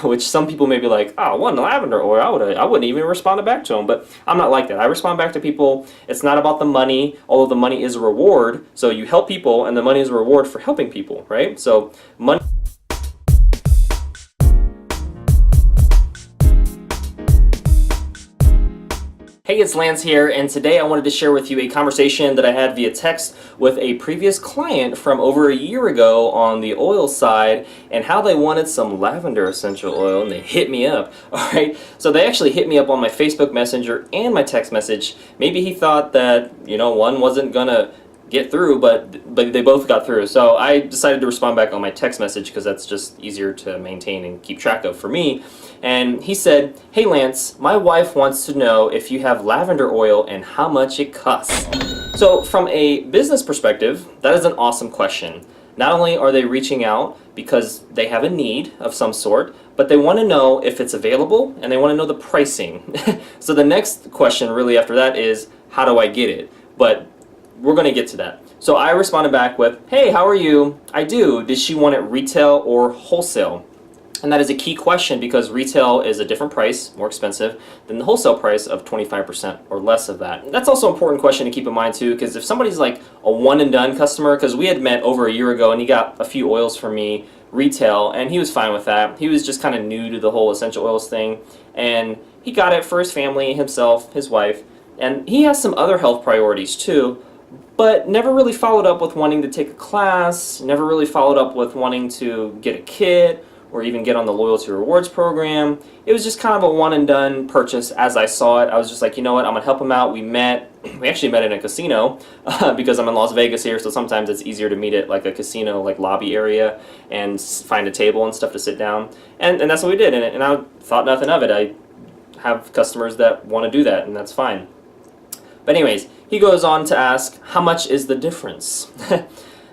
which some people may be like, oh, one lavender oil, I wouldn't even respond back to them. But I'm not like that. I respond back to people. It's not about the money, although the money is a reward. So you help people, and the money is a reward for helping people, right? So money. Hey, it's Lance here, and today I wanted to share with you a conversation that I had via text with a previous client from over a year ago on the oil side, and how they wanted some lavender essential oil, and they hit me up. Alright, so they actually hit me up on my Facebook Messenger and my text message. Maybe he thought that, one wasn't gonna get through, but they both got through. So I decided to respond back on my text message because that's just easier to maintain and keep track of for me. And he said, "Hey Lance, my wife wants to know if you have lavender oil and how much it costs." So from a business perspective, that is an awesome question. Not only are they reaching out because they have a need of some sort, but they want to know if it's available and they want to know the pricing. So the next question really after that is, how do I get it? But we're going to get to that. So I responded back with, "Hey, how are you? I do. Did she want it retail or wholesale?" And that is a key question because retail is a different price, more expensive, than the wholesale price of 25% or less of that. That's also an important question to keep in mind too, because if somebody's like a one and done customer, because we had met over a year ago and he got a few oils from me retail and he was fine with that. He was just kind of new to the whole essential oils thing, and he got it for his family, himself, his wife, and he has some other health priorities too, but never really followed up with wanting to take a class, never really followed up with wanting to get a kit or even get on the loyalty rewards program. It was just kind of a one and done purchase as I saw it. I was just like, you know what, I'm gonna help him out. We actually met in a casino because I'm in Las Vegas here, so sometimes it's easier to meet at like a casino like lobby area and find a table and stuff to sit down. And that's what we did, and I thought nothing of it. I have customers that want to do that, and that's fine. But anyways, he goes on to ask, how much is the difference?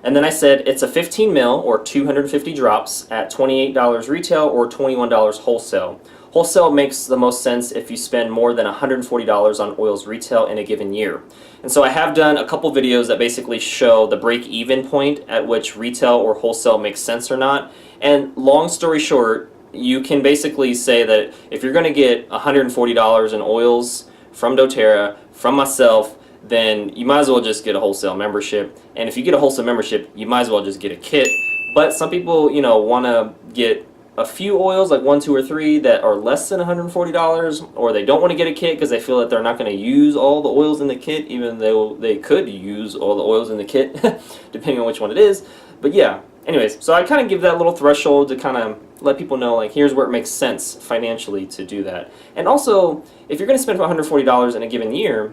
And then I said, it's a 15 mil or 250 drops at $28 retail or $21 wholesale. Wholesale makes the most sense if you spend more than $140 on oils retail in a given year. And so I have done a couple videos that basically show the break-even point at which retail or wholesale makes sense or not. And long story short, you can basically say that if you're going to get $140 in oils from doTERRA, from myself, then you might as well just get a wholesale membership. And if you get a wholesale membership, you might as well just get a kit. But some people, want to get a few oils, like 1, 2, or 3 that are less than $140, or they don't want to get a kit because they feel that they're not going to use all the oils in the kit, even though they could use all the oils in the kit, depending on which one it is. But yeah, anyways, so I kind of give that little threshold to kind of let people know, like, here's where it makes sense financially to do that. And also, if you're going to spend $140 in a given year,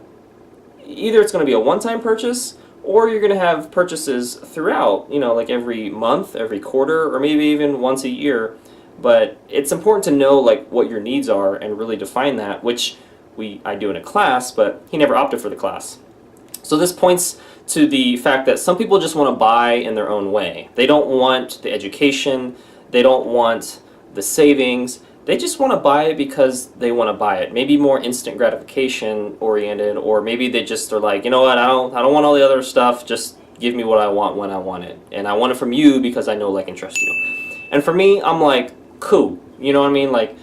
either it's going to be a one-time purchase, or you're going to have purchases throughout, like every month, every quarter, or maybe even once a year. But it's important to know like what your needs are and really define that, which I do in a class, but he never opted for the class. So this points to the fact that some people just want to buy in their own way. They don't want the education, they don't want the savings. They just want to buy it because they want to buy it. Maybe more instant gratification oriented, or maybe they just are like, you know what, I don't want all the other stuff, just give me what I want when I want it. And I want it from you because I know, like, and trust you. And for me, I'm like, cool. You know what I mean? Like,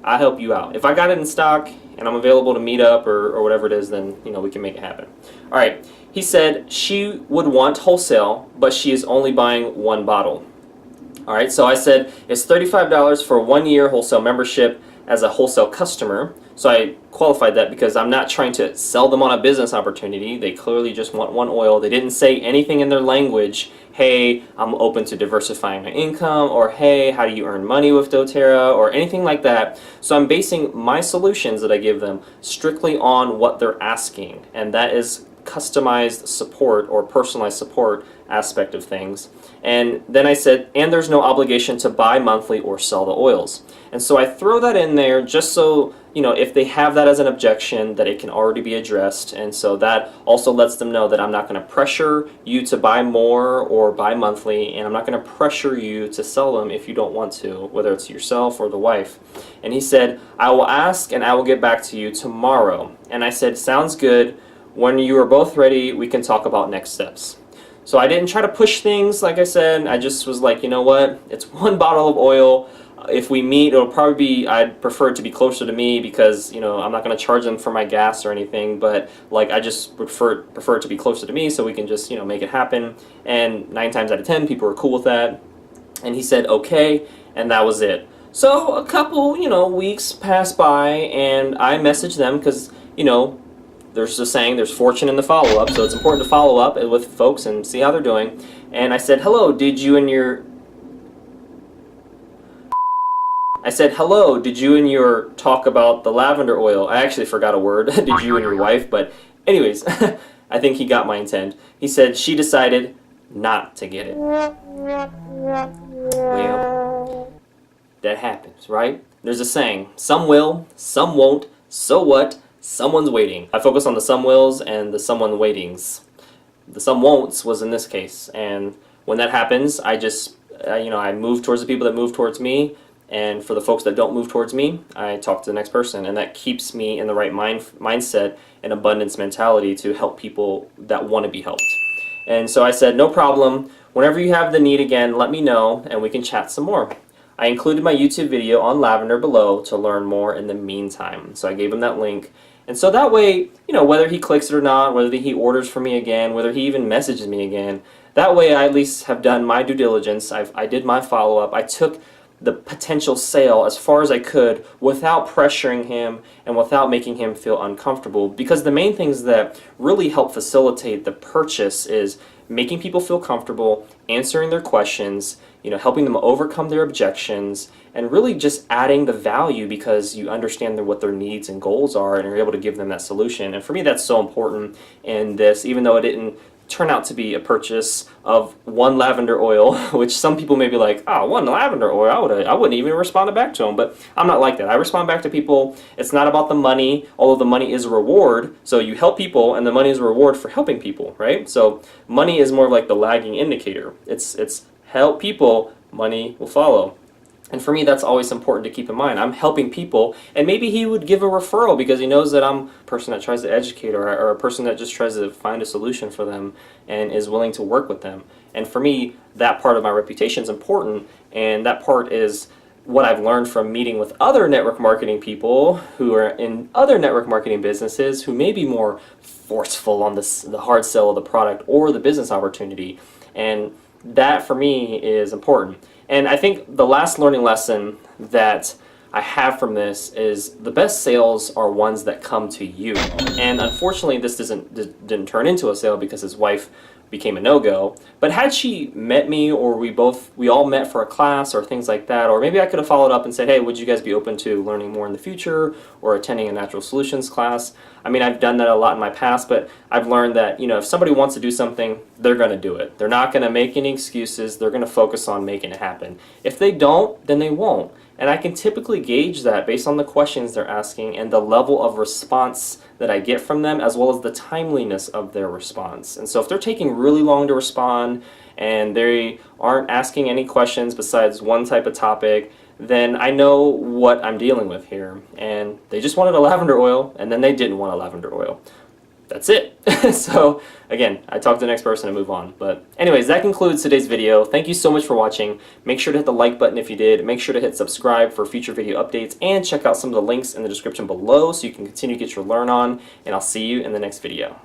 I help you out. If I got it in stock and I'm available to meet up or whatever it is, then, we can make it happen. All right. He said she would want wholesale, but she is only buying one bottle. Alright, so I said it's $35 for a 1-year wholesale membership as a wholesale customer. So I qualified that because I'm not trying to sell them on a business opportunity. They clearly just want one oil. They didn't say anything in their language, hey, I'm open to diversifying my income, or hey, how do you earn money with doTERRA, or anything like that. So I'm basing my solutions that I give them strictly on what they're asking, and that is customized support or personalized support aspect of things. And then I said, and there's no obligation to buy monthly or sell the oils. And so I throw that in there just so, if they have that as an objection, that it can already be addressed. And so that also lets them know that I'm not going to pressure you to buy more or buy monthly, and I'm not going to pressure you to sell them if you don't want to, whether it's yourself or the wife. And he said, I will ask and I will get back to you tomorrow. And I said, sounds good. When you are both ready, we can talk about next steps. So I didn't try to push things, like I said. I just was like, you know what? It's one bottle of oil. if we meet, it'll probably be, I'd prefer it to be closer to me because, you know, I'm not going to charge them for my gas or anything, but like I just prefer it to be closer to me so we can just, you know, make it happen. And 9 times out of 10 people are cool with that. And he said okay, and that was it. So a couple, you know, weeks passed by, and I messaged them because, you know, there's a saying, there's fortune in the follow-up, so it's important to follow up with folks and see how they're doing. And I said, hello, did you and your talk about the lavender oil? I actually forgot a word. Did you and your wife? But anyways, I think he got my intent. He said she decided not to get it. Well, that happens, right? There's a saying, some will, some won't, so what? Someone's waiting. I focus on the some wills and the someone waitings. The some won'ts was in this case, and when that happens, I just, you know, I move towards the people that move towards me, and for the folks that don't move towards me, I talk to the next person, and that keeps me in the right mindset and abundance mentality to help people that want to be helped. And so I said, no problem. Whenever you have the need again, let me know, and we can chat some more. I included my YouTube video on lavender below to learn more in the meantime. So I gave him that link. And so that way, you know, whether he clicks it or not, whether he orders from me again, whether he even messages me again, that way I at least have done my due diligence. I did my follow-up. I took the potential sale as far as I could without pressuring him and without making him feel uncomfortable, because the main things that really help facilitate the purchase is making people feel comfortable, answering their questions, you know, helping them overcome their objections, and really just adding the value because you understand what their needs and goals are and are able to give them that solution. And for me, that's so important in this, even though it didn't turn out to be a purchase of one lavender oil, which some people may be like, oh, one lavender oil, I wouldn't even respond back to them. But I'm not like that. I respond back to people. It's not about the money, although the money is a reward. So you help people, and the money is a reward for helping people, right? So money is more like the lagging indicator. It's help people, money will follow. And for me, that's always important to keep in mind. I'm helping people, and maybe he would give a referral because he knows that I'm a person that tries to educate, or a person that just tries to find a solution for them and is willing to work with them. And for me, that part of my reputation is important, and that part is what I've learned from meeting with other network marketing people who are in other network marketing businesses who may be more forceful on the hard sell of the product or the business opportunity. And that, for me, is important. And I think the last learning lesson that I have from this is the best sales are ones that come to you. And unfortunately, this didn't turn into a sale because his wife became a no-go. But had she met me, or we all met for a class or things like that, or maybe I could have followed up and said, hey, would you guys be open to learning more in the future or attending a natural solutions class? I mean, I've done that a lot in my past, but I've learned that, you know, if somebody wants to do something, they're going to do it. They're not going to make any excuses. They're going to focus on making it happen. If they don't, then they won't. And I can typically gauge that based on the questions they're asking and the level of response that I get from them, as well as the timeliness of their response. And so if they're taking really long to respond and they aren't asking any questions besides one type of topic, then I know what I'm dealing with here. And they just wanted a lavender oil, and then they didn't want a lavender oil. That's it. So again, I talk to the next person and move on. But anyways, that concludes today's video. Thank you so much for watching. Make sure to hit the like button if you did. Make sure to hit subscribe for future video updates, and check out some of the links in the description below so you can continue to get your learn on. And I'll see you in the next video.